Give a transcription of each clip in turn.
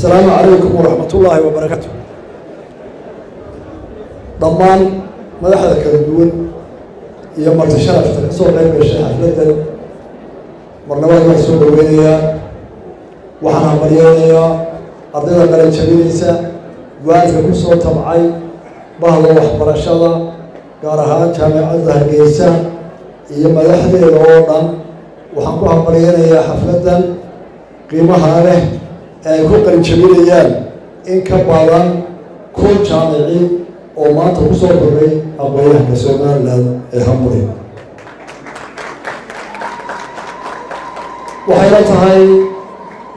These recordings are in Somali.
السلام عليكم ورحمة الله وبركاته. ضمان مدحنا كردون يوم التشرف تنسون لك الشيخ حفلة مرنوات مسؤول وينيا وحنا مريانيا أرضنا بلد شبيليسا وعند كل صوت معي بعض وحبر الشلا قارها جامعة هرقيسا يوم مدحنا الأوطان وحنكوها مريانيا حفلة قيمها له ku qalin jabinayaan in ka badan kun jaamici oo maanta ku soo koray aqoonyahanka Soomaaliland ee Hamburg waxay tahay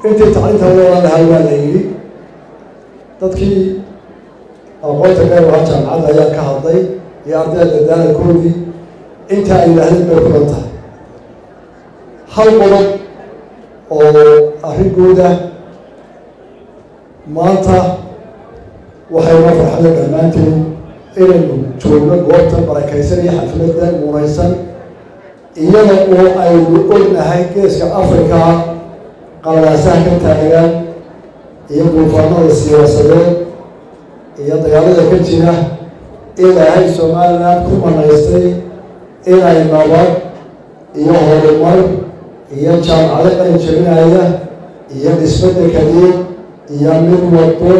intii tacliinta wada halwaanayay dadkii aqoonta ka waa jaamacad ayaa ka hadlay iyo ardayda dadaalkoodii inta ay lahayd bay ku tahay hal qodob oo arrinkooda maanta waxayna farxada dhammaantiin inaynu joogno goobta barakaysan iyo xafladda muunaysan iyada oo aynu ognahay geeska Afrika qalalaasaha ka taagan iyo duufaanada siyaasadeed iyo dagaalada ka jira ilaahay Soomaaliland ku manaystay inay nabad iyo horumar iyo jaamacado qalin jabinaya iyo dhismada kaliya iyo mid wado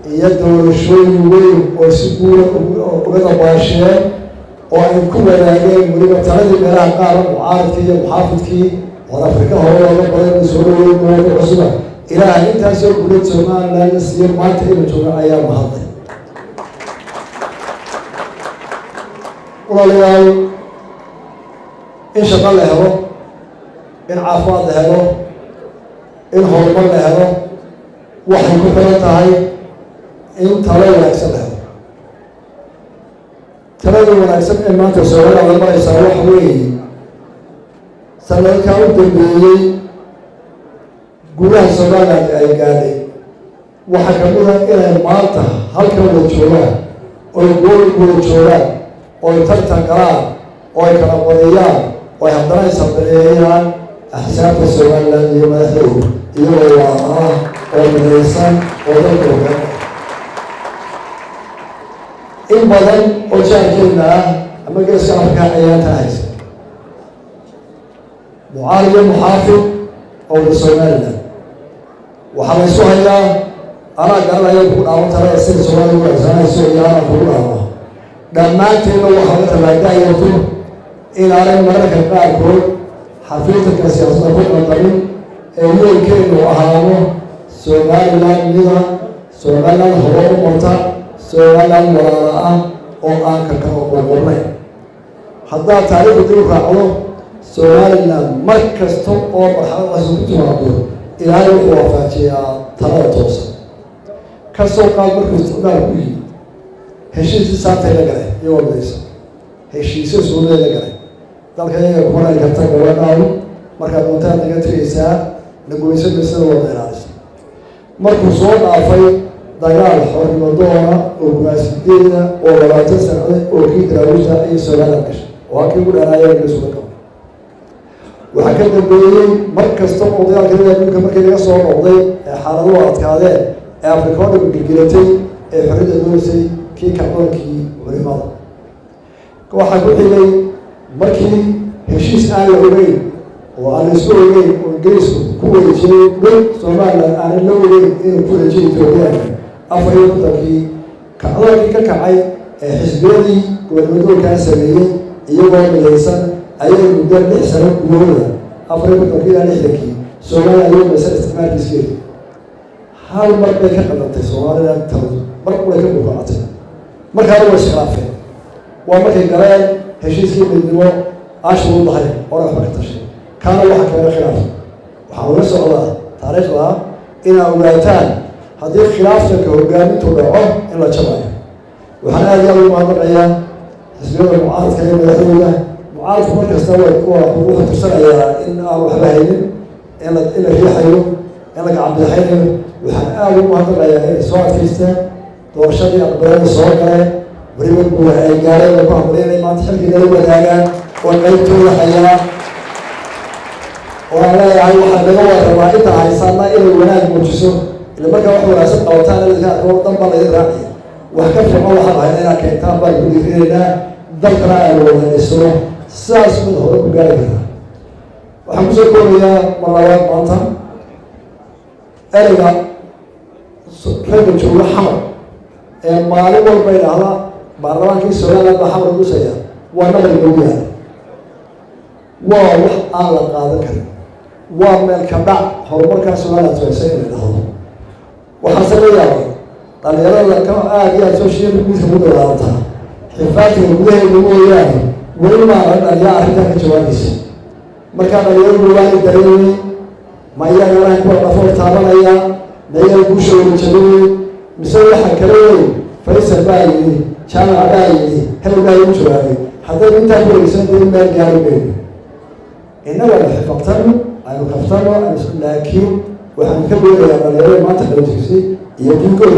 iyo doorashooyin weyn oo si guud uga dabaasheen oo ay ku wadaageen weliba taladii meelaha qaar mucaaradkii iyo muxaafidkii oo Afrika hore looga badan soo dhaweeyay cusub ilaahay intaasoo guud Soomaaliland iyo maanta inuu joogo ayaa mahadnaq walaalayaal in shaqo la helo in caafimaad la helo in horumar la helo waxay ku xiran tahay in talo wanaagsan la helo talada wanaagsan ee maanta Soomaaliland la maraysaa waxa weeye sanadka u dambeeyay gudaha Soomaaliland ay gaadhay waxa ka mid ah inay maanta halkan wada joogaan oo gool joogaan oo tartan galaan oo ay kala badiyaan oo haddana ay sameeyaan axsaabta Soomaaliland iyo madaxdooda iyagoo waa oo midaysan oo dalkooda in badan oo jaarkeena ah ama geeska Afrika ayaa tahaysa mucaarid iyo muxaafid oo Soomaaliland waxaa la soo hayaa anaa garanaya ku dhaawan talada sida Soomaaliland u haysanayso iyo anaa ku dhaawan dhammaanteedna waxaa la talaagayaa in aanay mararka qaarkood xafiidka siyaasadda ku qadarin ee weelkeenu ahaado Soomaaliland mida Soomaaliland hore u marta Soomaaliland walaala ah oo aan ka qornay haddaa taariikhda dib u raacdo Soomaaliland mar kasta oo marxaladaas ku timaado ilaahay wuxuu waafajiyaa talada toosan ka soo qaad markuu isticmaal ku yimid heshiis saantay la galay iyagoo midaysan heshiisyo Soomaaliland la galay dalka iyaga kuma ay karta gabadhaadu markaad doontaan naga tagaysaa nagooysan sida wada ilaalisa markuu soo dhaafay dagaal xornimo doona oo gumaasideeda oo 20 sano oo kii daraawista ay Soomaaliland gashay oo halkii ugu dheeraayay la soo dhaqo waxa ka dambeeyay mar kasta oo dagaalka adduunka markii laga soo noqday ee xaalado adkaadeen ee Afrika oo gilgilatay ee xorriyadda doonaysay kii kacdoonkii culimada waxa ku xigay markii heshiis aan la ogeyn oo aan isku ogeyn oo Ingiriisku ku wareejiyay dhul Soomaaliland aan la ogeyn inuu ku wareejiyay Itoobiya afariyo dadkii kacdoonkii ka kacay ee xisbiyadii gobolka sameeyay iyagoo midaysan ayay muddo 6 sano gudahood afariyo dadkii Soomaaliland ayuu mas'al isticmaalkiisa hal mar bay ka qadantay Soomaaliland taladu mar kale ka buuqatay markaa way iskhilaafeen waa markay galeen heshiiskii midnimo ashuu dhahay oo waxba ka tashay kana waxa kale khilaaf waxa uu socdaa taariikhda in ay ogaataan haddii khilaafka hogaamintu dhaco in la jabayo waxaan aad u mahadnaqayaa xisbiyada mucaaradka iyo madaxdooda mucaaradku markasta wuxuu tursanayaa in aan waxba haynin in la riixayo in la gacan bidixaynayo waxaan aad u mahadnaqayaa inay soo adkaysteen doorashadii aqbalada soo galeen weliba guud ay gaareen lagu hambalyeynay maanta xilkii la wadaagaan oo qaybtooda hayaa oo aan leeyahay waxaa laga warrabaa inta haysana inay wanaag muujiso إذا ما كان واحد واسط أو ثاني اللي كان هو ضم بالله يراعي وحكف الله على هنا كتاب بالكثيرنا ذكر الوالدسون ساس من هروب قالنا وحمزة كوريا مرات مانتا أرجع رجل شغل حمر معلوم والبين على برلمان كي سؤال الحمر دوسيا وانا بالجوية ووح على قادر ومن الكبع هرمر كان سؤال توسيا له وحصل لي قال يلا لك يا سوشيال ميديا مدرسة حفاظ الوجه الجمهوري وما أن يعرف كجوانيس مكان اليوم الواحد دريني ما يجعل يكون رفض ثمانية ما يلبس ويجلوي مسوي حكري فيصل بايني كان عدايني هل باين شوالي حتى أنت تقول إنسان ما يجاربني إنه ولا حفظتنا أنا كفتنا لكن وحنكبر يا مليون ما تخرجي يكون كل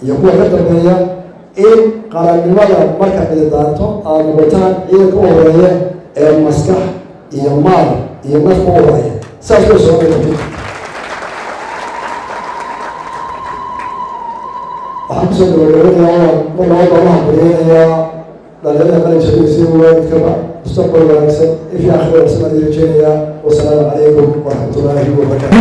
يكون كتر بيا إن قال لماذا مركب الدارتو أو بتاع يكون ورايا المسكح يمار يمسك ورايا سافر سوى أحسن ولا الله بريء لأن قال شيء سوى كما استقبل ونكسب في آخر السنة الجاية والسلام عليكم ورحمة الله وبركاته.